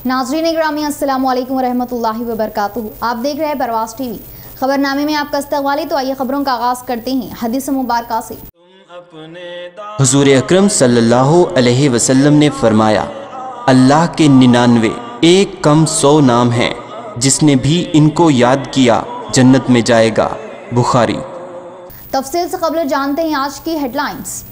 नाज़रीन ग्रामी अस्सलामु अलैकुम रहमतुल्लाहि व बरकातुहू। आप देख रहे हैं परवाज़ टीवी। खबरनामे में आपका इस्तक़बाल है। तो आइए खबरों का आगाज़ करते हैं हदीस मुबारका से। हुज़ूर अकरम सल्लल्लाहु अलैहि वसल्लम ने फरमाया, अल्लाह के 99 एक कम 100 नाम हैं, जिसने भी इनको याद किया जन्नत में जाएगा। बुखारी। तफसील से खबर जानते हैं आज की हेडलाइंस।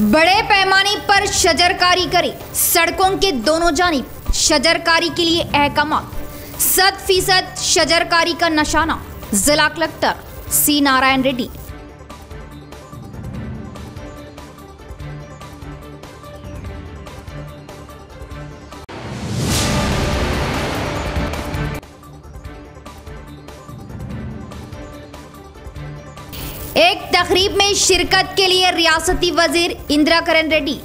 बड़े पैमाने पर शजरकारी करे, सड़कों के दोनों जानिब शजरकारी के लिए अहकामात। 100% शजरकारी का निशाना, जिला कलेक्टर सी नारायण रेड्डी। एक तकरीब में शिरकत के लिए रियासती वजीर इंदिरा किरण रेड्डी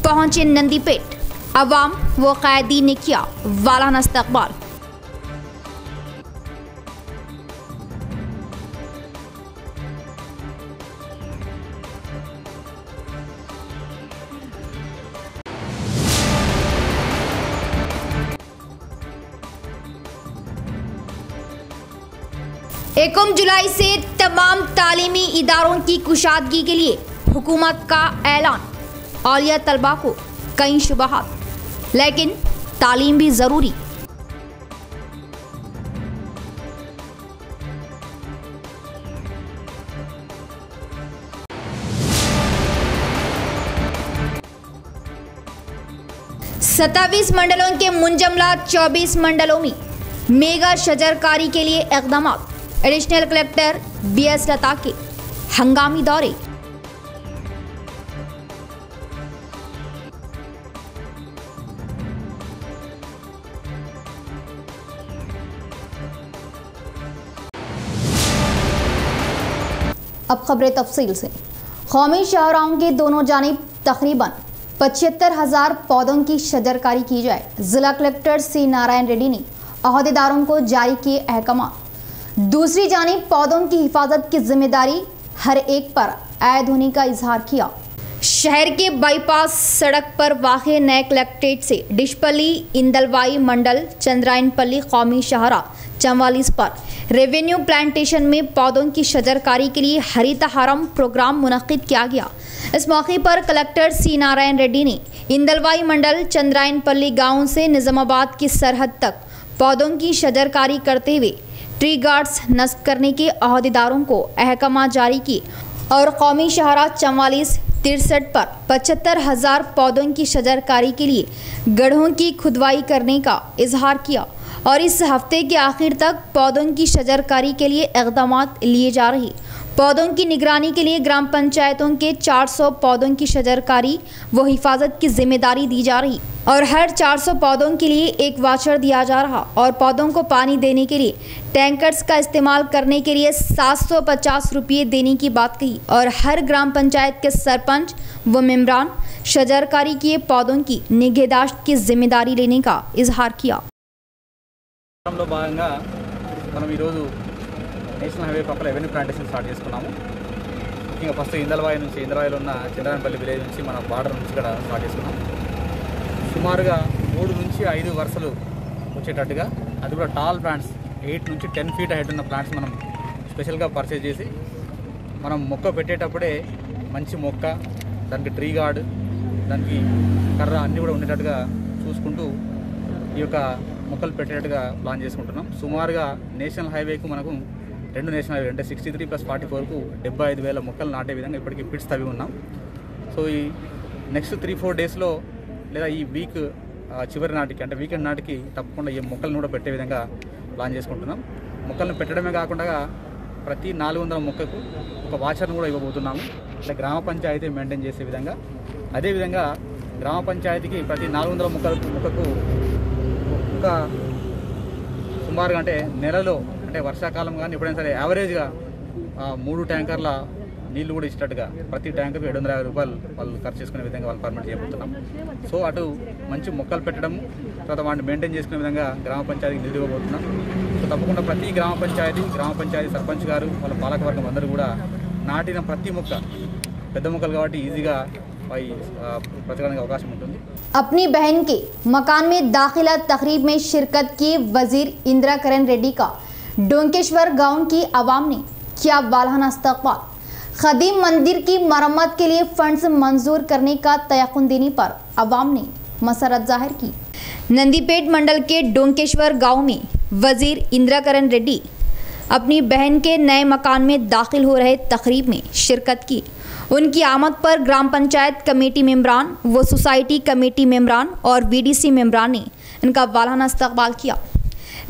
पहुंचे नंदीपेट। अवाम व कायदीन ने किया वालाना इस्तकबाल। एकम जुलाई से तमाम तालीमी इदारों की कुशादगी के लिए हुकूमत का ऐलान। औलिया तलबा को कई शुबहात, लेकिन तालीम भी ज़रूरी। सत्ताईस मंडलों के मुंजमला 24 मंडलों में मेगा शजरकारी के लिए इक़दाम। एडिशनल कलेक्टर BS लता के हंगामी दौरे। अब खबरें तफसील से। कौमी शाहराहों के दोनों जानिब तकरीबन 75,000 पौधों की शजरकारी की जाए। जिला कलेक्टर सी नारायण रेड्डी ने अहदेदारों को जारी किए अहकाम। दूसरी जानिब पौधों की हिफाजत की जिम्मेदारी हर एक पर आयद होने का इजहार किया। शहर के बाईपास सड़क पर वाक़े नए कलेक्ट्रेट से डिशपल्ली इंदलवाई मंडल चंद्रायनपल्ली कौमी शाहरा 44 पर रेवेन्यू प्लांटेशन में पौधों की शजरकारी के लिए हरित हरम प्रोग्राम मुनक्किद किया गया। इस मौके पर कलेक्टर सी नारायण रेड्डी ने इंदलवाई मंडल चंद्रायनपल्ली गाँव से निज़ामाबाद की सरहद तक पौधों की शजरकारी करते हुए ट्री गार्ड्स नस्ब करने के अहदेदारों को अहकाम जारी किए और कौमी शाहरा 44-63 पर 75,000 पौधों की शजरकारी के लिए गड्ढों की खुदवाई करने का इजहार किया और इस हफ्ते के आखिर तक पौधों की शजरकारी के लिए इक़दामात लिए जा रहे। पौधों की निगरानी के लिए ग्राम पंचायतों के 400 पौधों की शजरकारी व हिफाजत की जिम्मेदारी दी जा रही और हर 400 पौधों के लिए एक वाचर दिया जा रहा और पौधों को पानी देने के लिए टैंकर्स का इस्तेमाल करने के लिए 750 रुपये देने की बात कही और हर ग्राम पंचायत के सरपंच व मेम्बरान शजरकारी किए पौधों की निगहदाश्त की जिम्मेदारी लेने का इजहार किया। నేషనల్ హైవే పక్కన రెవెన్యూ ప్లాంటేషన్ స్టార్ట్ చేసుకున్నాము. ముఖ్యంగా ఫస్ట్ ఇందలవాయిలో ఉన్న చంద్రాయనపల్లి విలేజ్ నుంచి మన బార్డర్ నుంచి ఇక్కడ స్టార్ట్ చేసుకున్నాం. సుమారుగా 3 నుంచి 5 వరుసలు వచ్చేటట్టుగా, అది కూడా టాల్ ప్లాంట్స్ 8 నుంచి 10 ఫీట్ హైట్ ఉన్న ప్లాంట్స్ మనం స్పెషల్గా పర్చేజ్ చేసి మనం మొక్క పెట్టేటప్పుడే మంచి మొక్క, దానికి ట్రీ గార్డ్, దానికి కర్ర అన్నీ కూడా ఉండేటట్టుగా చూసుకుంటూ ఈ యొక్క మొక్కలు పెట్టేటట్టుగా ప్లాన్ చేసుకుంటున్నాం. సుమారుగా నేషనల్ హైవేకు మనకు 2 నేషనల్ హైవే అంటే 63+44కు 75,000 మొక్కలు నాటే విధంగా ఇప్పటికీ పిట్స్ తవ్వి ఉన్నాం. సో ఈ నెక్స్ట్ 3-4 డేస్లో లేదా ఈ వీక్ చివరి నాటికి అంటే వీకెండ్ నాటికి తప్పకుండా ఈ మొక్కలను కూడా పెట్టే విధంగా ప్లాన్ చేసుకుంటున్నాం. మొక్కలను పెట్టడమే కాకుండా ప్రతి 400 మొక్కకు ఒక వాచర్ను కూడా ఇవ్వబోతున్నాము. అంటే గ్రామ పంచాయతీ మెయింటైన్ చేసే విధంగా. అదేవిధంగా గ్రామ పంచాయతీకి ప్రతి 400 మొక్కకు ఒక సుమారుగా అంటే నెలలో అంటే వర్షాకాలం కానీ ఎప్పుడైనా సరే యావరేజ్గా 3 ట్యాంకర్ల నీళ్లు కూడా ఇచ్చేటట్టుగా ప్రతి ట్యాంకర్కు 750 రూపాయలు వాళ్ళు ఖర్చు చేసుకునే విధంగా వాళ్ళు పర్మిట్ చేయబోతున్నాం. సో అటు మంచి మొక్కలు పెట్టడం, తర్వాత వాటిని మెయింటైన్ చేసుకునే విధంగా గ్రామ పంచాయతీకి నిధులు ఇవ్వబోతున్నాం. సో తప్పకుండా ప్రతి గ్రామ పంచాయతీ సర్పంచ్ గారు వాళ్ళ పాలకవర్గం అందరూ కూడా నాటిన ప్రతి మొక్క పెద్ద మొక్కలు కాబట్టి ఈజీగా అవి బ్రతకడానికి అవకాశం ఉంటుంది. अपनी बहन के मकान में दाखिला तकरीब में शिरकत की वजीर इंदिरा करण रेड्डी का डोंकेश्वर गांव की आवाम ने किया वालहाना इस्तकबाल। खदीम मंदिर की मरम्मत के लिए फंड्स मंजूर करने का तयक़ुन देने पर आवाम ने मसरत जाहिर की। नंदीपेट मंडल के डोंकेश्वर गांव में वजीर इंदिरा करण रेड्डी अपनी बहन के नए मकान में दाखिल हो रहे तकरीब में शिरकत की। उनकी आमद पर ग्राम पंचायत कमेटी मेंबरान व सोसाइटी कमेटी मेंबरान और वीडीसी मेंबरान ने इनका वालहाना इस्तकबाल किया।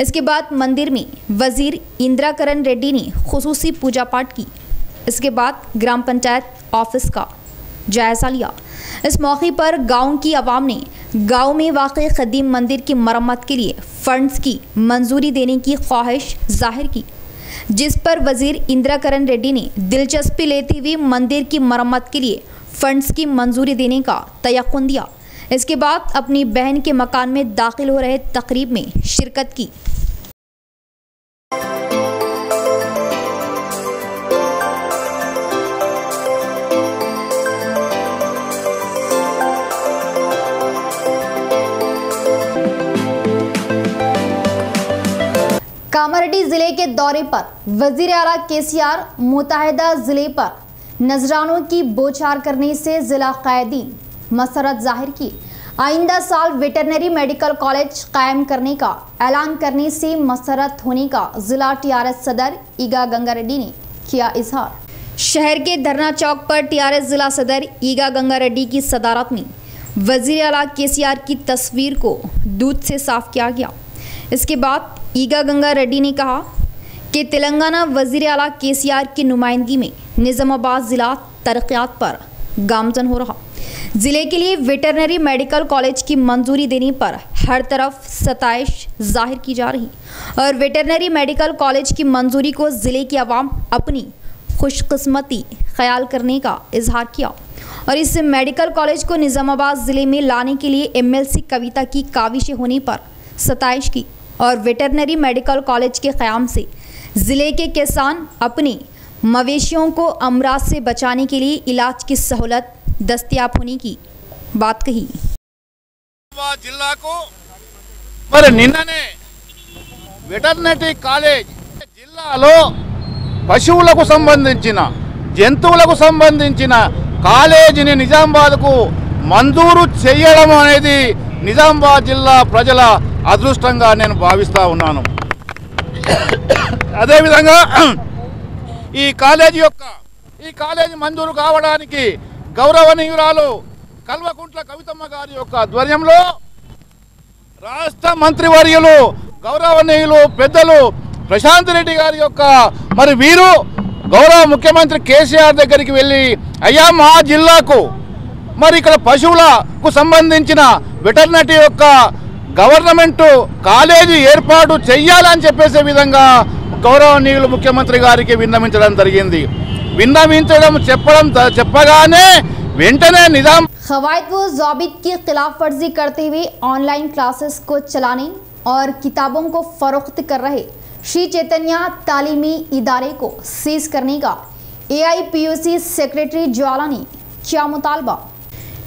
इसके बाद मंदिर में वजीर इंदिरा करण रेड्डी ने खुसूसी पूजा पाठ की। इसके बाद ग्राम पंचायत ऑफिस का जायज़ा लिया। इस मौके पर गांव की आवाम ने गांव में वाक़ई खदीम मंदिर की मरम्मत के लिए फंड्स की मंजूरी देने की ख्वाहिश जाहिर की, जिस पर वजीर इंदिरा करण रेड्डी ने दिलचस्पी लेते हुए मंदिर की मरम्मत के लिए फंड्स की मंजूरी देने का तयक़ुन दिया। इसके बाद अपनी बहन के मकान में दाखिल हो रहे तकरीब में शिरकत की। कामारेड्डी जिले के दौरे पर वजीर आला केसीआर मुत्तहिदा जिले पर नजरानों की बौछार करने से जिला कायदीन मसरत जाहिर की। आइंदा साल वेटरनरी मेडिकल कॉलेज कायम करने का ऐलान करने से मसरत होने का जिला टीआरएस सदर ईगा गंगा रेड्डी ने किया इजहार। शहर के धरना चौक पर टीआरएस जिला सदर ईगा गंगा रेड्डी की सदारत में वजीर आला केसीआर की तस्वीर को दूध से साफ किया गया। इसके बाद ईगा गंगा रेड्डी ने कहा कि तेलंगाना वजीर आला केसीआर की नुमाइंदगी में निज़ामाबाद ज़िला तरक्यात पर गामजन हो रहा। ज़िले के लिए वेटरनरी मेडिकल कॉलेज की मंजूरी देने पर हर तरफ सताइश जाहिर की जा रही और वेटरनरी मेडिकल कॉलेज की मंजूरी को ज़िले की आवाम अपनी खुशकिस्मती ख्याल करने का इजहार किया और इस मेडिकल कॉलेज को निज़ामाबाद ज़िले में लाने के लिए एमएलसी कविता की काविशें होने पर सताइश की और वेटरनरी मेडिकल कॉलेज के क़याम से ज़िले के किसान अपने मवेशियों को अमराज से बचाने के लिए इलाज की सहूलत दस्तयाब होने की बात कही। जिला को మరి నిన్ననే వెటర్నరీ కాలేజ్ జిల్లాలో పశువులకు సంబంధించిన జంతువులకు సంబంధించిన కాలేజీని నిజామాబాద్కు మంజూరు చేయడం అనేది నిజామాబాద్ జిల్లా ప్రజల అదృష్టంగా నేను భావిస్తా ఉన్నాను। అదేవిధంగా ఈ కాలేజీ మంజూరు కావడానికి గౌరవనీయురాలు కల్వకుంట్ల కవితమ్మ గారి యొక్క ఆధ్వర్యంలో రాష్ట్ర మంత్రివర్యులు గౌరవనీయులు పెద్దలు ప్రశాంత్ రెడ్డి గారి యొక్క మరి వీరు గౌరవ ముఖ్యమంత్రి కేసీఆర్ దగ్గరికి వెళ్ళి అయ్యా మా జిల్లాకు మరి ఇక్కడ పశువులకు సంబంధించిన వెటర్నరీ యొక్క గవర్నమెంట్ కాలేజీ ఏర్పాటు చేయాలని చెప్పేసే విధంగా గౌరవనీయులు ముఖ్యమంత్రి గారికి విన్నవించడం జరిగింది। విన్నవించడం చెప్పగానే వెంటనే నిజాం क़वायद व ज़ाबित की खिलाफ वर्जी करते हुए ऑनलाइन क्लासेस को चलाने और किताबों को फरोख्त कर रहे श्री चैतन्य तालीमी इदारे को सीज करने का एआईपीयूसी सेक्रेटरी ज्वाला ने किया मुतालबा।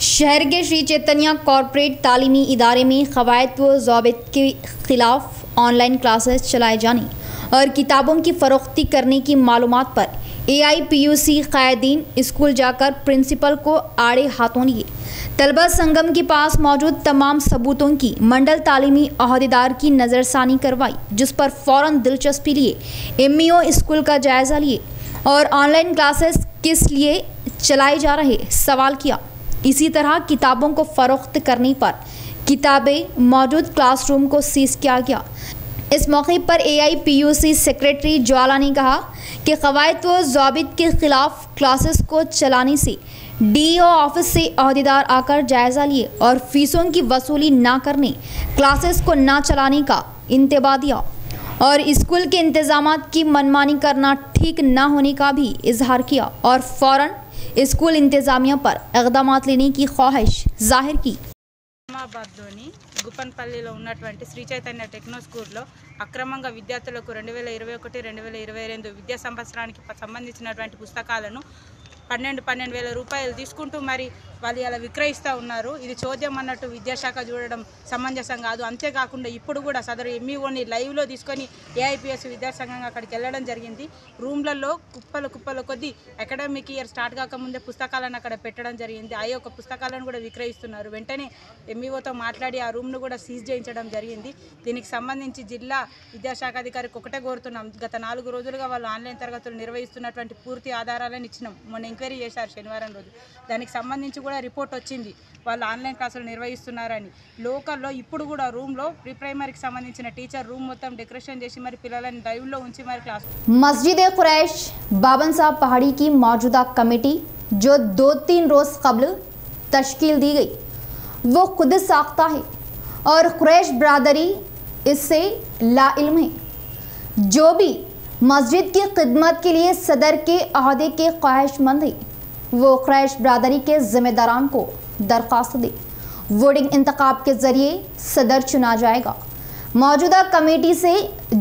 शहर के श्री चैतन्य कॉरपोरेट तालीमी इदारे में क़वायद व ज़ाबित के ख़िलाफ़ ऑनलाइन क्लासेस चलाए जाने और किताबों की फ़रोख्ती करने की मालूमात पर एआईपीयूसी कायदीन स्कूल जाकर प्रिंसिपल को आड़े हाथों लिए तलबा संगम के पास मौजूद तमाम सबूतों की मंडल तालीमी अहदेदार की नज़रसानी करवाई, जिस पर फ़ौरन दिलचस्पी लिए एमईओ स्कूल का जायज़ा लिए और ऑनलाइन क्लासेस किस लिए चलाए जा रहे सवाल किया। इसी तरह किताबों को फ़रोख्त करने पर किताबें मौजूद क्लासरूम को सीज किया गया। इस मौके पर एआईपीयूसी सेक्रेटरी ज्वाला ने कहा कि क़वायद व ज़ाबित के ख़िलाफ़ क्लासेस को चलाने से डीईओ ऑफिस से अहदेदार आकर जायज़ा लिए और फ़ीसों की वसूली ना करने, क्लासेस को ना चलाने का इंतबाह दिया और स्कूल के इंतज़ामात की मनमानी करना ठीक ना होने का भी इजहार किया और फ़ौरन स्कूल इंतज़ामिया पर इक़दामात लेने की ख्वाहिश जाहिर की। నిజామాబాద్లోని గుప్పన్పల్లిలో ఉన్నటువంటి శ్రీ చైతన్య టెక్నో స్కూల్లో అక్రమంగా విద్యార్థులకు 2021-2022 విద్యా సంవత్సరానికి సంబంధించినటువంటి పుస్తకాలను 12,000 రూపాయలు తీసుకుంటూ మరి వాళ్ళు ఇలా విక్రయిస్తూ ఉన్నారు. ఇది చోద్యం అన్నట్టు విద్యాశాఖ చూడడం సమంజసం కాదు. అంతేకాకుండా ఇప్పుడు కూడా సదరు ఎంఈఓని లైవ్లో తీసుకొని ఏఐపిఎస్ విద్యాసంఘంగా అక్కడికి వెళ్ళడం జరిగింది. రూమ్లలో కుప్పలు కొద్దీ అకాడమిక్ ఇయర్ స్టార్ట్ కాకముందే పుస్తకాలను అక్కడ పెట్టడం జరిగింది. ఆ యొక్క పుస్తకాలను కూడా విక్రయిస్తున్నారు. వెంటనే ఎంఈఓతో మాట్లాడి ఆ రూమ్ను కూడా సీజ్ చేయించడం జరిగింది. దీనికి సంబంధించి జిల్లా విద్యాశాఖ అధికారికి ఒకటే కోరుతున్నాం, గత 4 రోజులుగా వాళ్ళు ఆన్లైన్ తరగతులు నిర్వహిస్తున్నటువంటి పూర్తి ఆధారాలను ఇచ్చినాం. మొన్న ఎంక్వైరీ చేశారు శనివారం రోజు. దానికి సంబంధించి కూడా రిపోర్ట్ వచ్చింది వాళ్ళు ఆన్లైన్ క్లాసులు నిర్వహిస్తున్నారని. లోకల్లో ఇప్పుడు కూడా రూమ్లో ప్రీ ప్రైమరీకి సంబంధించిన టీచర్ రూమ్ మొత్తం డెకరేషన్ చేసి మరి పిల్లలని లైవ్లో ఉంచి మరి క్లాస్. मस्जिद कुरैश बाबन साहब पहाड़ी की मौजूदा कमेटी जो 2-3 रोज़ कबल तश्कील दी गई वो खुद साख्ता है और कुरैश बरादरी इससे लाइल्म है। जो भी मस्जिद की खिदमत के लिए सदर के अहदे के ख्वाहिशमंद है वो कुरैश बरादरी के ज़िम्मेदारान को दरख्वास्त दे। वोटिंग इंतखाब के ज़रिए सदर चुना जाएगा। मौजूदा कमेटी से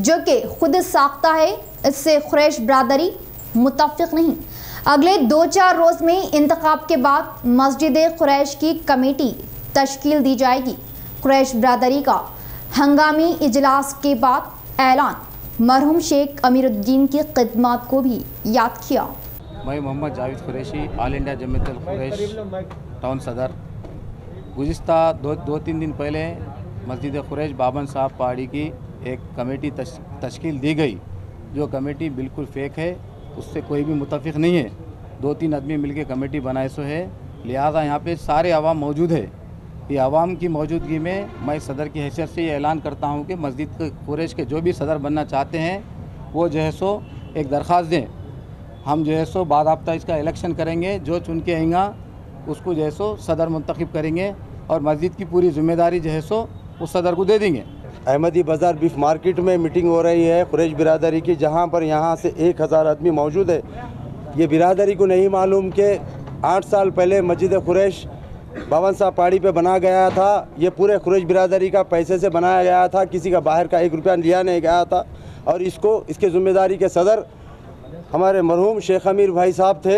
जो कि खुद साख्ता है इससे कुरैश बरादरी मुत्तफ़िक़ नहीं। अगले 2-4 रोज़ में इंतखाब के बाद मस्जिद कुरैश की कमेटी तश्कील दी जाएगी। कुरैश बरादरी का हंगामी इजलास के बाद ऐलान। मरहूम शेख अमीरुद्दीन की खिदमत को भी याद किया। मैं Mohammad Javed Qureshi All India Jamiat Quraish town सदर। गुज़िस्ता 2-3 दिन पहले मस्जिद कुरैश बाबन साहब पहाड़ी की एक कमेटी तश्कील दी गई। जो कमेटी बिल्कुल फेक है, उससे कोई भी मुतफ़िक़ नहीं है। 2-3 आदमी मिलकर कमेटी बनाए सो है, लिहाजा यहाँ पे सारे अवाम मौजूद है। ये अवाम की मौजूदगी में मैं सदर की हैसियत से ये ऐलान करता हूँ कि मस्जिद कुरैश के जो भी सदर बनना चाहते हैं वो जो है सो एक दरख्वास्त दें। हम जो है सो बाज़ाब्ता इसका इलेक्शन करेंगे, जो चुन के आएगा उसको जो है सो सदर मुंतखब करेंगे और मस्जिद की पूरी जिम्मेदारी जो है सो उस सदर को दे देंगे। अहमदी बाज़ार बीफ मार्केट में मीटिंग हो रही है कुरैश बिरादरी की, जहाँ पर यहाँ से 1000 आदमी मौजूद है। ये बिरादरी को नहीं मालूम कि 8 साल पहले मस्जिद कुरैश बाबन साहब पहाड़ी पे बना गया था। ये पूरे कुरैश बिरादरी का पैसे से बनाया गया था, किसी का बाहर का 1 रुपया लिया नहीं गया था। और इसके ज़िम्मेदारी के सदर हमारे मरहूम शेख अमीर भाई साहब थे।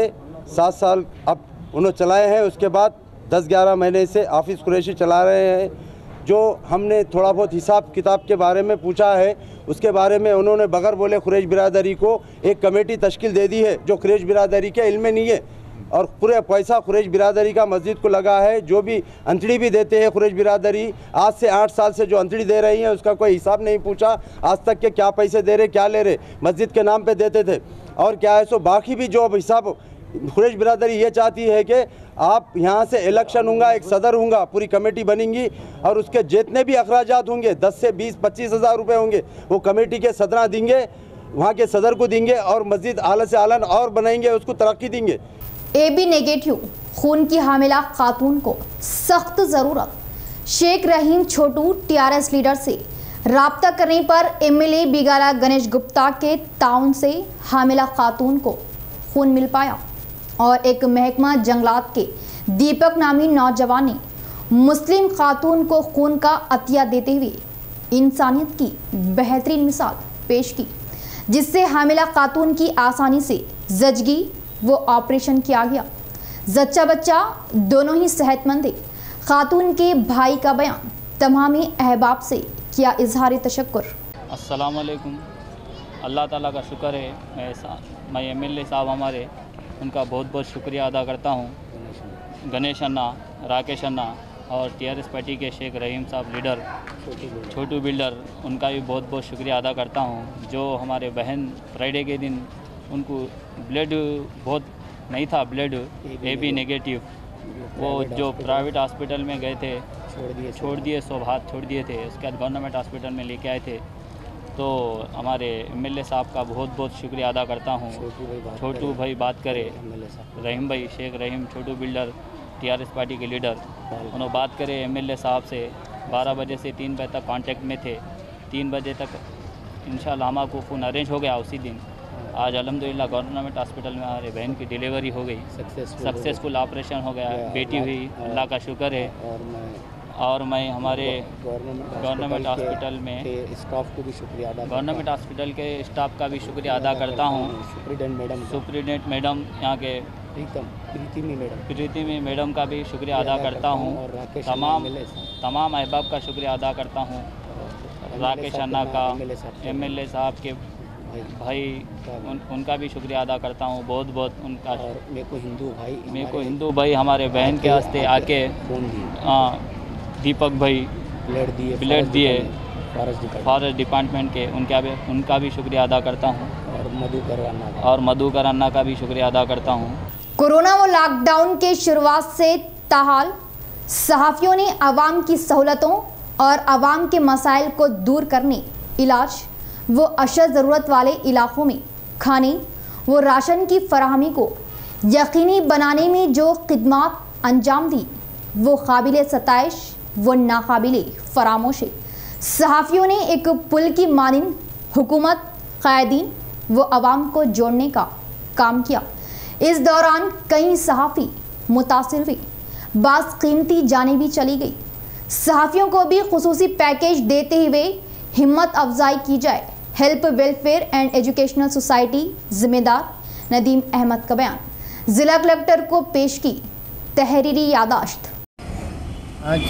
7 साल अब उन्होंने चलाए हैं। उसके बाद 10-11 महीने से ऑफिस कुरैशी चला रहे हैं। जो हमने थोड़ा बहुत हिसाब किताब के बारे में पूछा है, उसके बारे में उन्होंने बगैर बोले कुरैश बिरादरी को एक कमेटी तश्कील दे दी है जो कुरैश बिरादरी के इल्म में नहीं है। और पूरे पैसा कुरैश बिरादरी का मस्जिद को लगा है। जो भी अंतड़ी भी देते हैं कुरैश बिरादरी, आज से 8 साल से जो अंतड़ी दे रही हैं उसका कोई हिसाब नहीं पूछा आज तक के क्या पैसे दे रहे, क्या ले रहे। मस्जिद के नाम पे देते थे। और क्या है सो बाकी भी जो हिसाब कुरैश बिरादरी ये चाहती है कि आप यहाँ से इलेक्शन होगा, एक सदर होगा, पूरी कमेटी बनेंगी और उसके जितने भी अखराजात होंगे 10 से 20-25 हज़ार रुपये होंगे वो कमेटी के सदरा देंगे, वहाँ के सदर को देंगे और मस्जिद आला से आलन और बनाएंगे, उसको तरक्की देंगे। AB नेगेटिव खून की हामिला खातून को सख्त ज़रूरत। शेख रहीम छोटू TRS लीडर से राब्ता करने पर MLA बिगाला गणेश गुप्ता के ताउन से हामिला खातून को खून मिल पाया और एक महकमा जंगलात के दीपक नामी नौजवान ने मुस्लिम खातून को खून का अतिया देते हुए इंसानियत की बेहतरीन मिसाल पेश की, जिससे हामिला खातून की आसानी से जजगी वो ऑपरेशन किया गया। जच्चा बच्चा दोनों ही सेहतमंद है। खातून के भाई का बयान तमामी अहबाब से किया इजहार तशक्कुर। अस्सलाम वालेकुम। अल्लाह ताला का शुक्र है, मैं MLA साहब हमारे उनका बहुत बहुत शुक्रिया अदा करता हूँ। गणेश अन्ना, राकेश अन्ना और TRS पार्टी के शेख रहीम साहब लीडर छोटू बिल्डर, उनका भी बहुत बहुत शुक्रिया अदा करता हूँ। जो हमारे बहन फ्राइडे के दिन उनको ब्लड बहुत नहीं था, ब्लड AB नेगेटिव, वो जो प्राइवेट हॉस्पिटल में गए थे, छोड़ दिए 100 हाथ छोड़ दिए थे। उसके बाद गवर्नमेंट हॉस्पिटल में लेके आए थे। तो हमारे MLA साहब का बहुत बहुत शुक्रिया अदा करता हूँ। छोटू भाई बात करे, रहीम भाई, शेख रहीम छोटू बिल्डर TRS पार्टी के लीडर, उन्होंने बात करे MLA साहब से। 12 बजे से 3 बजे तक कांटेक्ट में थे। 3 बजे तक इंशाल्लाह हमारा को फ़ोन अरेंज हो गया उसी दिन। आज अल्हम्दुलिल्लाह गवर्नमेंट हॉस्पिटल में हमारे बहन की डिलीवरी हो गई, सक्सेसफुल ऑपरेशन हो गया, बेटी हुई, अल्लाह का शुक्र है। और मैं हमारे गवर्नमेंट हॉस्पिटल में स्टाफ को भी शुक्रिया अदा गवर्नमेंट हॉस्पिटल के स्टाफ का भी शुक्रिया अदा करता हूँ। सुप्रिटेंडेंट मैडम यहाँ के प्रीति मैडम का भी शुक्रिया अदा करता हूँ। तमाम अहबाब का शुक्रिया अदा करता हूँ। राकेश अन्ना का, MLA साहब के भाई, उनका भी शुक्रिया अदा करता हूँ बहुत बहुत उनका। मेरे को हिंदू भाई हमारे बहन के वास्ते आके दीपक भाई ब्लेड दिए फॉरेस्ट डिपार्टमेंट के, उनका भी शुक्रिया अदा करता हूँ। और मधुकर अन्ना का भी शुक्रिया अदा करता हूँ। कोरोना व लॉकडाउन के शुरुआत से ताहाल सहाफ़ियों ने आवाम की सहूलतों और आवाम के मसाइल को दूर करने, इलाज व अशद ज़रूरत वाले इलाक़ों में खाने व राशन की फराहमी को यकीनी बनाने में जो खिदमत अंजाम दी वो काबिल सताइश व नाकाबिल फरामोश है। सहाफ़ियों ने एक पुल की मानिंद हुकूमत, क़ायदीन व आवाम को जोड़ने का काम किया। इस दौरान कई सहाफ़ी मुतासिर हुए, बास कीमती जानें भी चली गई। सहाफ़ियों को भी खुसूसी पैकेज देते हुए हिम्मत अफजाई की जाए। Help welfare and educational society ज़िम्मेदार नदीम अहमद का बयान ज़िला कलेक्टर को पेश की तहरीरी यादाश्त। आज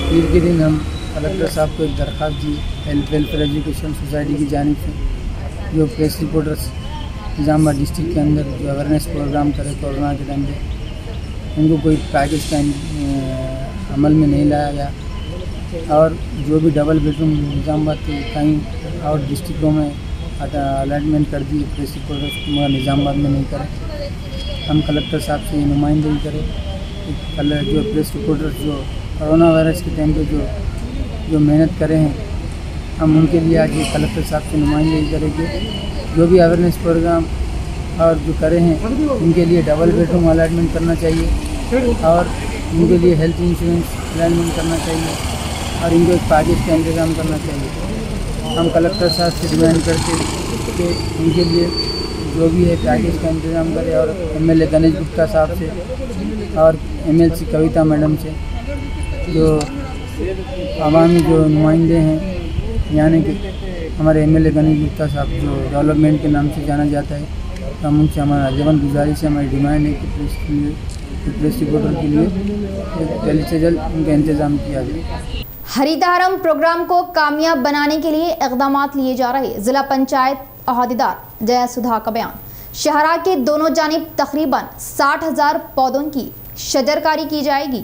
पीर के दिन हम कलेक्टर साहब को एक दरख्वास्त दी हेल्प वेलफेयर एजुकेशन सोसाइटी की जानिब से, जो प्रेस रिपोर्टर्स निज़ामाबाद डिस्ट्रिक्ट के अंदर जो अवेयरनेस प्रोग्राम करे कोरोना के टाइम पे, उनको कोई पैकेज का अमल में नहीं लाया गया। और जो भी डबल बेडरूम निज़ामाबाद के कहीं और डिस्ट्रिक्टों में अलॉटमेंट कर दी प्रेस रिपोर्टर्स, मगर निज़ामाबाद में नहीं करे। हम कलेक्टर साहब से ये नुमाइंदगी करें कि जो प्रेस रिपोर्टर्स जो कोरोना वायरस के टाइम पे जो मेहनत करे हैं, हम उनके लिए आज ये कलेक्टर साहब से नुमाइंदगी करेंगे। जो भी अवेयरनेस प्रोग्राम और जो करे हैं उनके लिए डबल बेडरूम अलॉटमेंट करना चाहिए और उनके लिए हेल्थ इंश्योरेंस अलॉटमेंट करना चाहिए और इनको एक पैकेज का इंतज़ाम करना चाहिए। हम कलेक्टर साहब से डिमांड करते कि उनके लिए जो भी है पैकेज का इंतज़ाम करें और MLA गणेश गुप्ता साहब से और MLC कविता मैडम से, जो अवामी जो नुमाइंदे हैं, यानी कि हमारे MLA गणेश गुप्ता साहब जो डेवलपमेंट के नाम से जाना जाता है, तो हम उनसे हमारा जीवन गुजारिश है, हमारी डिमांड है कि प्रेस रिपोर्टर के लिए जल्द से जल्द उनका इंतज़ाम किया जाए। हरितहारम प्रोग्राम को कामयाब बनाने के लिए इक़दामात लिए जा रहे जिला पंचायत अहदेदार जया सुधा का बयान। शहरा के दोनों जानिब तकरीबन 60,000 पौधों की शजरकारी की जाएगी।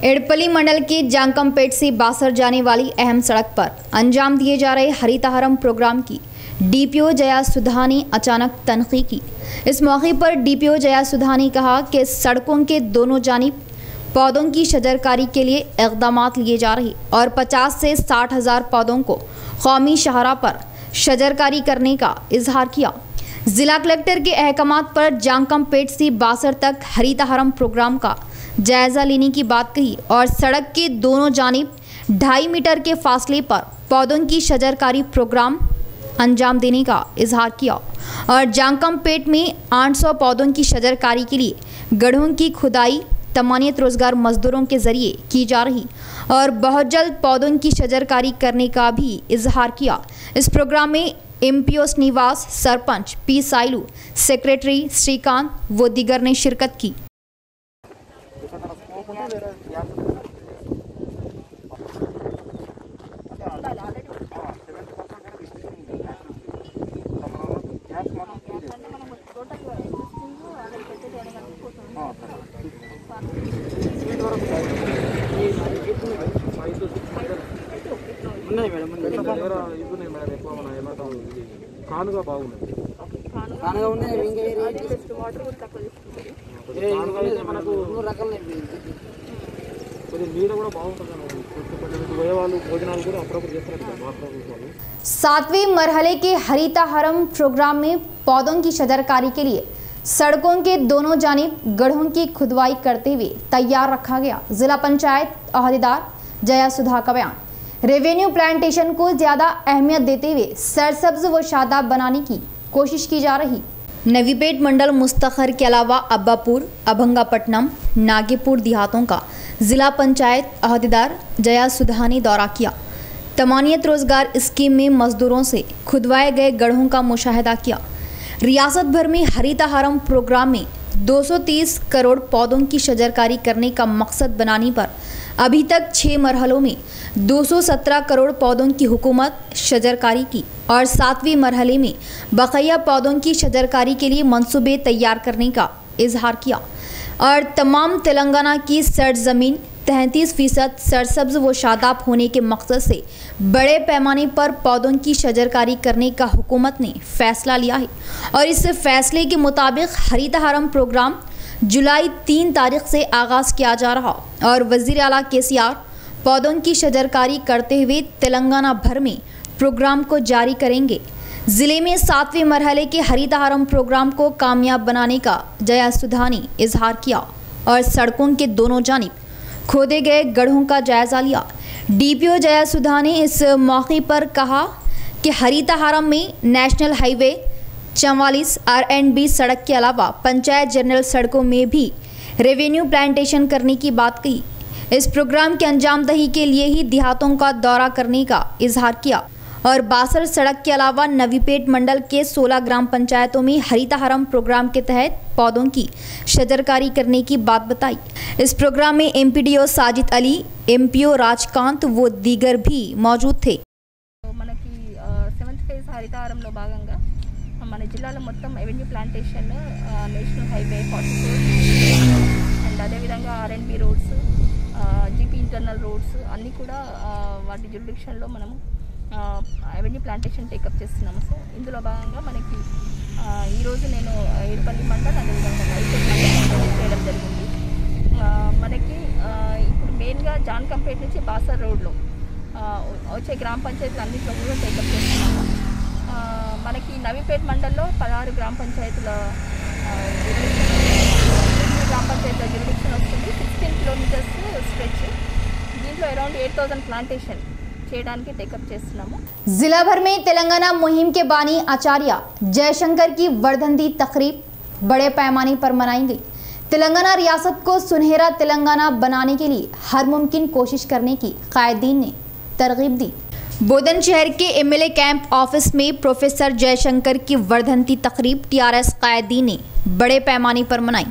एड़पली मंडल के जांकमपेट से बासर जाने वाली अहम सड़क पर अंजाम दिए जा रहे हरितहारम प्रोग्राम की DPO जया सुधा ने अचानक तनक़ीद की। इस मौके पर DPO जया सुधा ने कहा कि सड़कों के दोनों जानिब पौधों की शजरकारी के लिए इक़दामात लिए जा रहे और 50 से 60,000 पौधों को कौमी शाहरा पर शजरकारी करने का इजहार किया। ज़िला कलेक्टर के अहकामात पर जांकमपेट से बासर तक हरितहारम प्रोग्राम का जायज़ा लेने की बात कही और सड़क के दोनों जानिब 2.5 मीटर के फासले पर पौधों की शजरकारी प्रोग्राम अंजाम देने का इजहार किया और जांकमपेट में 800 पौधों की शजरकारी के लिए गड्ढों की खुदाई तमानियत रोजगार मजदूरों के जरिए की जा रही और बहुत जल्द पौधों की शजरकारी करने का भी इजहार किया। इस प्रोग्राम में MPO Srinivas, sarpanch P Sailu, secretary Srikanth व दीगर ने शिरकत की। सातवें मरहले के हरितहारम प्रोग्राम में पौधों की शजरकारी के लिए सड़कों के दोनों जानिब गड्ढों की खुदवाई करते हुए तैयार रखा गया। जिला पंचायत अहदेदार जया सुधा का बयान। रेवेन्यू प्लांटेशन को ज़्यादा अहमियत देते हुए सरसब्ज व शादाब बनाने की कोशिश की जा रही। नवीपेट मंडल मुस्तखर के अलावा अब्बापुर, अभंगापट्टनम, नागेपुर देहातों का जिला पंचायत अहदेदार जया सुधा ने दौरा किया। तमानियत रोजगार स्कीम में मजदूरों से खुदवाए गए गड्ढों का मुशाहिदा किया। रियासत भर में हरितहारम प्रोग्राम में 230 करोड़ पौधों की शजरकारी करने का मकसद बनाने पर अभी तक 6 मरहलों में 217 करोड़ पौधों की हुकूमत शजरकारी की और 7वें मरहले में बकाया पौधों की शजरकारी के लिए मंसूबे तैयार करने का इजहार किया और तमाम तेलंगाना की सरजमीन 33% सरसब्ज व शादाब होने के मकसद से बड़े पैमाने पर पौधों की शजरकारी करने का हुकूमत ने फैसला लिया है और इस फैसले के मुताबिक हरितहारम प्रोग्राम जुलाई 3 तारीख से आगाज़ किया जा रहा और वज़ीर आला KCR पौधों की शजरकारी करते हुए तेलंगाना भर में प्रोग्राम को जारी करेंगे। ज़िले में 7वें मरहले के हरितहारम प्रोग्राम को कामयाब बनाने का जयासुधा ने इजहार किया और सड़कों के दोनों जानिब खोदे गए गड्ढों का जायज़ा लिया। DPO जयासुधा ने इस मौके पर कहा कि हरितहारम में नेशनल हाईवे 44 R&B सड़क के अलावा पंचायत जनरल सड़कों में भी रेवेन्यू प्लांटेशन करने की बात कही। इस प्रोग्राम के अंजामदही के लिए ही देहातों का दौरा करने का इजहार किया और बासर सड़क के अलावा नवीपेट मंडल के 16 ग्राम पंचायतों में हरितहारम प्रोग्राम के तहत पौधों की शजरकारी करने की बात बताई। इस प्रोग्राम में MPDO साजिद अली, MPO राजकांत व दीगर भी मौजूद थे। మనకి 7th ఫేజ్ హరితహారంలో భాగంగా మన జిల్లాలో మొత్తం avenue plantation national highway 44 and అదేవిధంగా R&B roads GP internal roads అన్నీ కూడా వాటి జ్యూరిడిక్షన్లో మనము ఎవెన్యూ ప్లాంటేషన్ టేకప్ చేస్తున్నాము సార్। ఇందులో భాగంగా మనకి ఈరోజు నేను ఏడుపల్లి మండల్ అదేవిధంగా నైపేట్ మండల్ చేయడం జరిగింది। మనకి ఇప్పుడు మెయిన్గా జాన్కంపేట్ నుంచి బాసర్ రోడ్లో వచ్చే గ్రామ పంచాయతీలు అన్నింటిలో కూడా టేకప్ చేస్తున్నాము। మనకి నవీపేట్ మండల్లో 16 గ్రామ పంచాయతీల గ్రామ పంచాయతీల జ్యూరిడిక్షన్ వస్తుంది। 16 కిలోమీటర్స్ స్ట్రెచ్, దీంట్లో అరౌండ్ 8000 ప్లాంటేషన్ చేయడానికి టేకప్ చేస్తున్నాము। जिला भर में तेलंगाना मुहिम के बानी आचार्य जयशंकर की वर्धंती तकरीब बड़े पैमाने पर मनाई गई। तेलंगाना रियासत को सुनहरा तेलंगाना बनाने के लिए हर मुमकिन कोशिश करने की कायदीन ने तरगीब दी। बोधन शहर के MLA कैंप ऑफिस में प्रोफेसर जयशंकर की वर्धंती तकरीब TRS कायदीन ने बड़े पैमाने पर मनाई।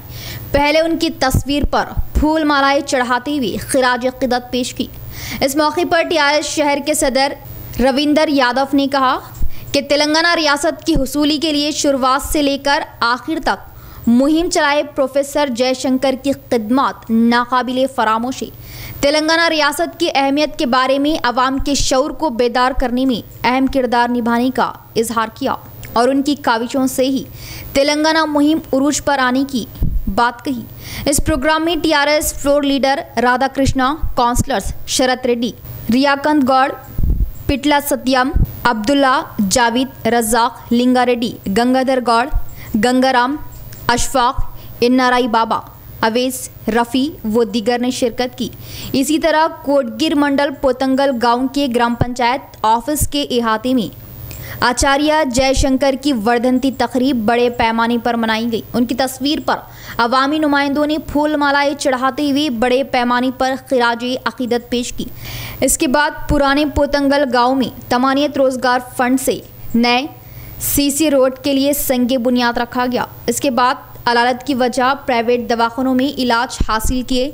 पहले उनकी तस्वीर पर फूल मालाएं चढ़ाते हुए खिराज अक़ीदत पेश की। इस मौके पर TRS शहर के सदर रविंदर यादव ने कहा कि तेलंगाना रियासत की हुसूली के लिए शुरुआत से लेकर आखिर तक मुहिम चलाए प्रोफेसर जयशंकर की खिदमत नाकाबिले फरामोश है। तेलंगाना रियासत की अहमियत के बारे में आवाम के शऊर को बेदार करने में अहम किरदार निभाने का इजहार किया और उनकी काविशों से ही तेलंगाना मुहिम उरूज पर आने की बात कही। इस प्रोग्राम में TRS floor leader Radha Krishna, councillors Sharath Reddy, Riyakant Goud, Pitla Satyam, Abdullah, Javid, Razzaq, लिंगारेड्डी, Gangadhar Gaur, Gangaram, Ashfaq, इन्नाराई बाबा, अवेस, रफ़ी व दीगर ने शिरकत की। इसी तरह कोटगिर मंडल पोतंगल गांव के ग्राम पंचायत ऑफिस के इहाते में आचार्य जयशंकर की वर्धंती तकरीब बड़े पैमाने पर मनाई गई। उनकी तस्वीर पर अवामी नुमाइंदों ने फूल मालाएं चढ़ाते हुए बड़े पैमाने पर खिराज अक़ीदत पेश की। इसके बाद पुराने पोतंगल गांव में तमानियत रोज़गार फंड से नए CC रोड के लिए संगे बुनियाद रखा गया। इसके बाद अलालत की वजह प्राइवेट दवाखानों में इलाज हासिल किए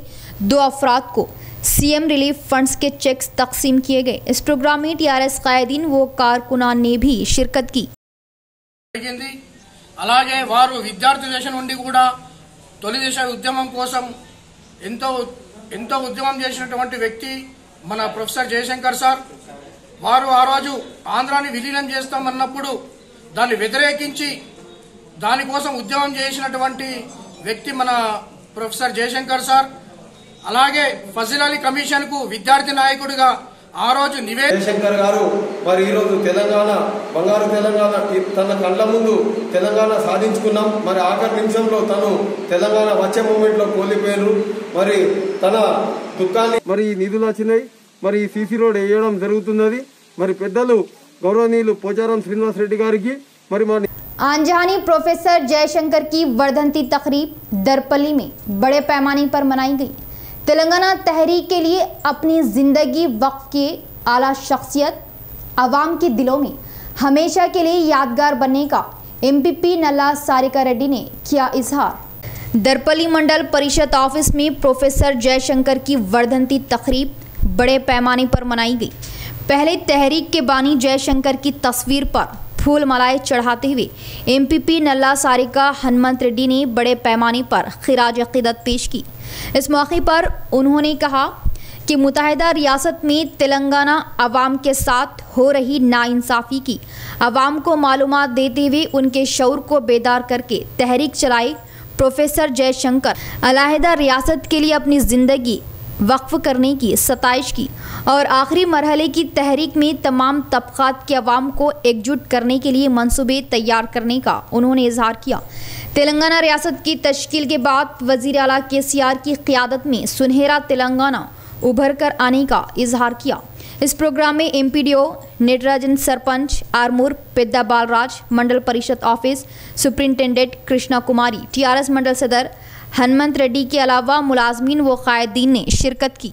2 अफराद को CM रिलीफ फंड्स के चेक्स तकसीम किए गए। इस प्रोग्राम में TRS कायदीन व कारकुनान ने भी शिरकत की। అలాగే వారు విద్యార్థి దశ నుండి కూడా తొలి దశ ఉద్యమం కోసం ఎంతో ఉద్యమం చేసినటువంటి వ్యక్తి మన ప్రొఫెసర్ జయశంకర్ సార్। వారు ఆ రోజు ఆంధ్రాని విలీనం చేస్తామన్నప్పుడు దాన్ని వ్యతిరేకించి దానికోసం ఉద్యమం చేసినటువంటి వ్యక్తి మన ప్రొఫెసర్ జయశంకర్ సార్। అలాగే ఫజిల్ అలీ కమిషన్ కు విద్యార్థి నాయకుడిగా ఆ రోజు జయశంకర్ గారు మరి ఈ రోజు తెలంగాణ బంగారు తెలంగాణ తన కళ్ళ ముందు తెలంగాణ సాధించుకున్నాం। మరి ఆఖరి నిమిషంలో తను తెలంగాణ వచ్చే మూమెంట్ లో కోల్పోయారు। మరి తన దుఃఖాన్ని మరి నిధులు వచ్చినాయి, మరి CC రోడ్ వేయడం జరుగుతున్నది। మరి పెద్దలు గౌరవనీయులు పోచారం శ్రీనివాస్ రెడ్డి గారికి మరి మా आंजहानी प्रोफेसर जयशंकर की वर्धंती तकरीब दरपल्ली में बड़े पैमाने पर मनाई गई। तेलंगाना तहरीक के लिए अपनी ज़िंदगी वक्फ किए आला शख्सियत आवाम के दिलों में हमेशा के लिए यादगार बनने का MPP नल्ला सारिका रेड्डी ने किया इजहार। दरपल्ली मंडल परिषद ऑफिस में प्रोफेसर जयशंकर की वर्धंती तकरीब बड़े पैमाने पर मनाई गई। पहले तहरीक के बानी जयशंकर की तस्वीर पर फूल मालाएं चढ़ाते हुए एमपीपी नल्ला सारिका हनुमंत रेड्डी ने बड़े पैमाने पर खिराज अकीदत पेश की। इस मौके पर उन्होंने कहा कि मुत्तहिदा रियासत में तेलंगाना अवाम के साथ हो रही नाइंसाफ़ी की अवाम को मालूमात देते हुए उनके शऊर को बेदार करके तहरीक चलाई। प्रोफेसर जयशंकर अलहदा रियासत के लिए अपनी ज़िंदगी वक्फ करने की सताइश की और आखिरी मरहले की तहरीक में तमाम तबक़ात के अवाम को एकजुट करने के लिए मंसूबे तैयार करने का उन्होंने इजहार किया। तेलंगाना रियासत की तश्कील के बाद वज़ीर आला केसीआर की क़यादत में सुनहरा तेलंगाना उभर कर आने का इजहार किया। इस प्रोग्राम में एमपीडीओ नटराजन, सरपंच आरमूर पेद्दा बालराज, मंडल परिषद office superintendent Krishna Kumari, TRS मंडल सदर हनुमंत रेड्डी के अलावा मुलाजमीन व कायदीन ने शिरकत की।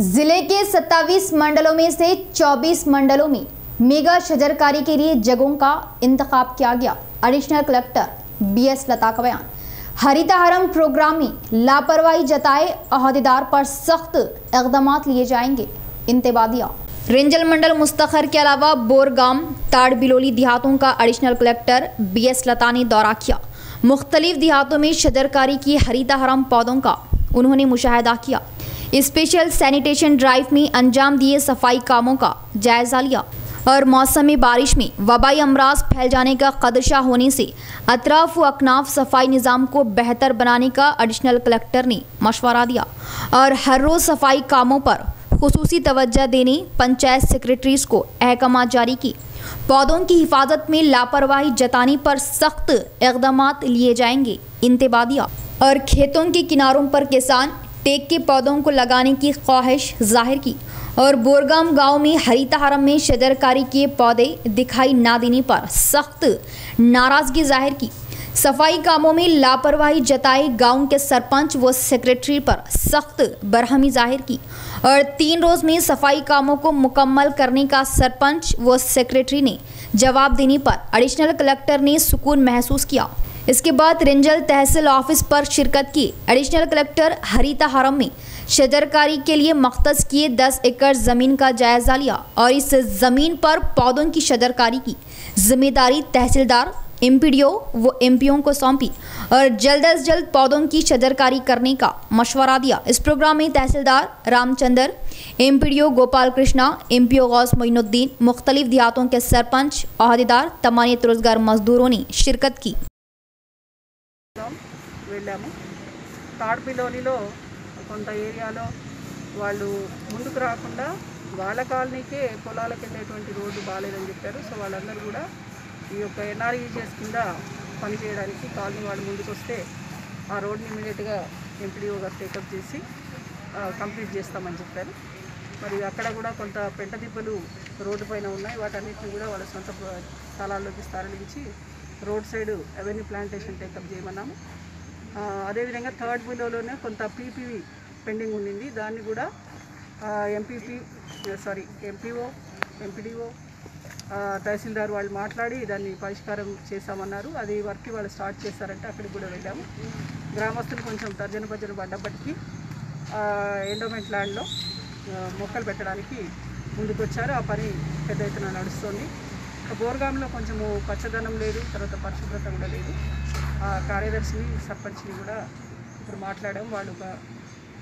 जिले के 27 मंडलों में से 24 मंडलों में मेगा शजरकारी के लिए जगहों का इंतखाब किया गया। एडिशनल कलेक्टर BS लता का बयान। हरितहारम प्रोग्राम में लापरवाही जताए अहदेदार पर सख्त इक़दाम लिए जाएंगे। इंतबादिया रेंजल मंडल मुस्तखर के अलावा बोरगाम, ताड़ बिलोली देहातों का एडिशनल कलेक्टर BS लता ने दौरा किया। मुख्तलिफ देहातों में शजरकारी की हरितहारम पौधों का उन्होंने मुशाहिदा किया। स्पेशल सैनिटेशन ड्राइव में अंजाम दिए सफाई कामों का जायजा लिया और मौसमी बारिश में वबाई अमराज फैल जाने का खदशा होने से अतराफ व अकनाफ सफाई निज़ाम को बेहतर बनाने का एडिशनल कलेक्टर ने मशवरा दिया और हर रोज़ सफाई कामों पर खुसूसी तवज्जो देने पंचायत सेक्रेटरीज को अहकाम जारी की। पौधों की हिफाजत में लापरवाही जताने पर सख्त इक़दाम लिए जाएंगे। इंतबादिया और खेतों के किनारों पर किसान टेक के पौधों को लगाने की ख्वाहिश जाहिर की और बोरगाम गांव में हरितहारम में शजरकारी के पौधे दिखाई ना देने पर सख्त नाराज़गी जाहिर की। सफाई कामों में लापरवाही जताए गांव के सरपंच व सेक्रेटरी पर सख्त बरहमी जाहिर की और 3 रोज़ में सफाई कामों को मुकम्मल करने का सरपंच व सेक्रेटरी ने जवाब देने पर एडिशनल कलेक्टर ने सुकून महसूस किया। इसके बाद रेंजल तहसील ऑफिस पर शिरकत की। एडिशनल कलेक्टर हरितहारम में शजरकारी के लिए मख्तस किए 10 एकड़ ज़मीन का जायज़ा लिया और इस ज़मीन पर पौधों की शजरकारी की जिम्मेदारी तहसीलदार, एमपीडीओ व एमपीओ को सौंपी और जल्द अज जल्द पौधों की शजरकारी करने का मशवरा दिया। इस प्रोग्राम में तहसीलदार रामचंद्र, एमपीडीओ गोपाल कृष्णा, एमपीओ गौस मोइनुद्दीन, मुख्तलिफ देहातों के सरपंच, अहदेदार, तमानियत रोजगार मजदूरों ने शिरकत की। వెళ్ళాము తాడ్పిలోనిలో కొంత ఏరియాలో వాళ్ళు ముందుకు రాకుండా వాళ్ళ కాలనీకే పొలాలకు వెళ్ళేటువంటి రోడ్డు బాగాలేదని చెప్పారు. సో వాళ్ళందరూ కూడా ఈ యొక్క ఎన్ఆర్ఈజీఎస్ కింద పనిచేయడానికి కాలనీ వాళ్ళు ముందుకు వస్తే ఆ రోడ్ని ఇమీడియట్గా ఎంపీడీఓ గారు టేకప్ చేసి కంప్లీట్ చేస్తామని చెప్పారు. మరి అక్కడ కూడా కొంత పెంట దిబ్బలు రోడ్డు పైన ఉన్నాయి. వాటన్నిటిని కూడా వాళ్ళ సొంత స్థలాల్లోకి తరలించి road side avenue plantation take up చేయమన్నాము. అదేవిధంగా థర్డ్ బిలోలోనే కొంత పీపీవీ పెండింగ్ ఉండింది. దాన్ని కూడా ఎంపీఓ, ఎంపీడీఓ, తహసీల్దార్ వాళ్ళు మాట్లాడి దాన్ని పరిష్కారం చేస్తామన్నారు. అది వర్క్ వాళ్ళు స్టార్ట్ చేస్తారంటే అక్కడికి కూడా వెళ్ళాము. గ్రామస్తులు కొంచెం తర్జన భర్జన పడ్డప్పటికీ ఎండోమెంట్ ల్యాండ్లో మొక్కలు పెట్టడానికి ముందుకు వచ్చారు. ఆ పని పెద్ద ఎత్తున నడుస్తుంది. బోర్గాంలో కొంచెము పచ్చదనం లేదు, తర్వాత పరిశుభ్రత కూడా లేదు. ఆ కార్యదర్శిని, సర్పంచ్ని కూడా ఇప్పుడు మాట్లాడాము. వాళ్ళు ఒక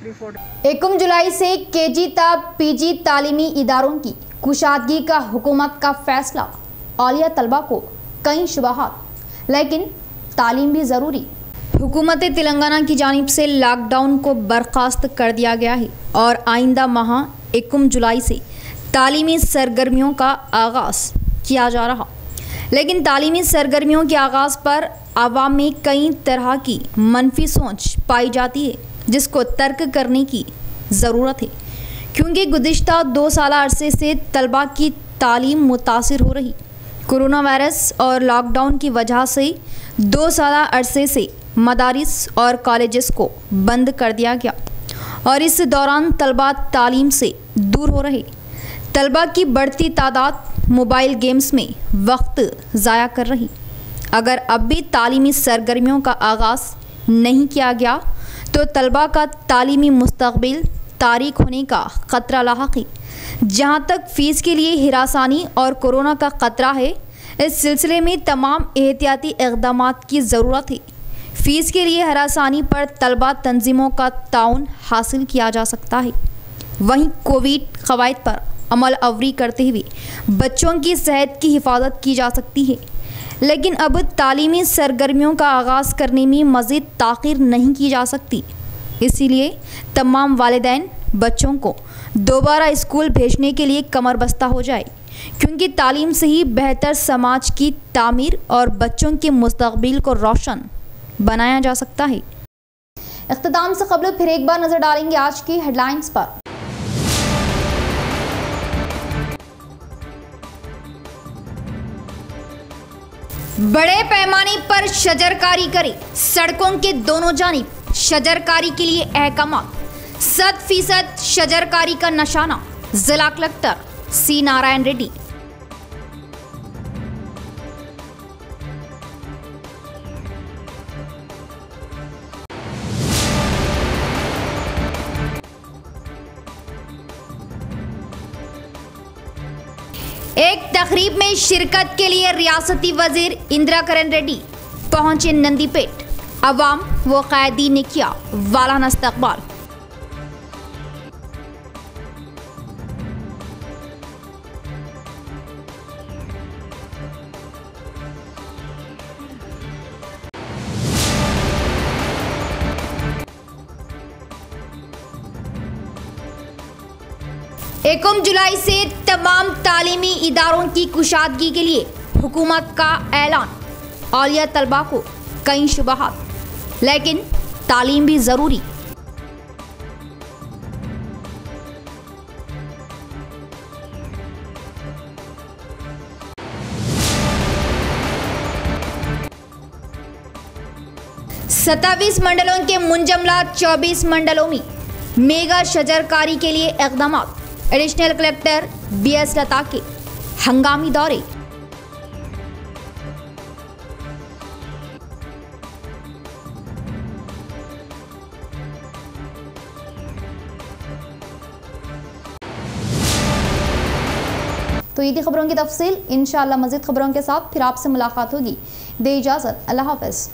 3-4 1 जुलाई से केजी ता पीजी तालीमी इदारों की कुशादगी का हुकूमत का फैसला। औलिया तलबा को कई शुबहात, लेकिन तालीम भी ज़रूरी। हुकूमत तेलंगाना की जानिब से लॉकडाउन को बर्खास्त कर दिया गया है और आइंदा माह 1 जुलाई से तालीमी सरगर्मियों का आगाज़ किया जा रहा। लेकिन तालीमी सरगर्मियों के आगाज़ पर आवाम में कई तरह की मनफी सोच पाई जाती है, जिसको तर्क करने की ज़रूरत है, क्योंकि गुज़िश्ता 2 साल अरसे से तलबा की तालीम मुतासिर हो रही। कोरोना वायरस और लॉकडाउन की वजह से 2 साल अरसे से मदारिस और कॉलेजेस को बंद कर दिया गया और इस दौरान तलबा तालीम से दूर हो रहे। तलबा की बढ़ती तादाद मोबाइल गेम्स में वक्त ज़ाया कर रही। अगर अब भी तालीमी सरगर्मियों का आगाज़ नहीं किया गया तो तलबा का तालीमी मुस्तकबिल तारीक होने का ख़तरा लाहक है। जहाँ तक फ़ीस के लिए हिरासानी और कोरोना का ख़तरा है, इस सिलसिले में तमाम एहतियाती इक़दामात की ज़रूरत है। फ़ीस के लिए हरासानी पर तलबा तंजीमों का ताउन हासिल किया जा सकता है। वहीं कोविड क़वाइद पर अमल अवरी करते हुए बच्चों की सेहत की हिफाजत की जा सकती है, लेकिन अब तालीमी सरगर्मियों का आगाज़ करने में मज़ीद ताख़ीर नहीं की जा सकती। इसीलिए तमाम वालिदैन बच्चों को दोबारा स्कूल भेजने के लिए कमर बस्ता हो जाए, क्योंकि तालीम से ही बेहतर समाज की तामीर और बच्चों के मुस्तकबिल को रोशन बनाया जा सकता है। इख्तिताम से क़ब्ल फिर एक बार नज़र डालेंगे आज की हेडलाइंस पर। बड़े पैमाने पर शजरकारी करे, सड़कों के दोनों जानिब शजरकारी के लिए अहकामात। 100% शजरकारी का निशाना, जिला कलेक्टर सी नारायण रेड्डी। एक तकरीब में शिरकत के लिए रियासती वजीर इंदिरा करण रेड्डी पहुंचे नंदीपेट। अवाम व कायदीन ने किया वालाना इस्तकबाल। एकम जुलाई से तमाम तालीमी इदारों की कुशादगी के लिए हुकूमत का ऐलान। औलिया तलबा को कई शुबहात, लेकिन तालीम भी ज़रूरी। सत्ताईस मंडलों के मुंजमला 24 मंडलों में मेगा शजरकारी के लिए इक़दामात। एडिशनल कलेक्टर BS लता के हंगामी दौरे। तो ये थी खबरों की तफसील। इंशाअल्लाह मज़ीद खबरों के साथ फिर आपसे मुलाकात होगी। दे इजाज़त, अल्लाह हाफ़िज़।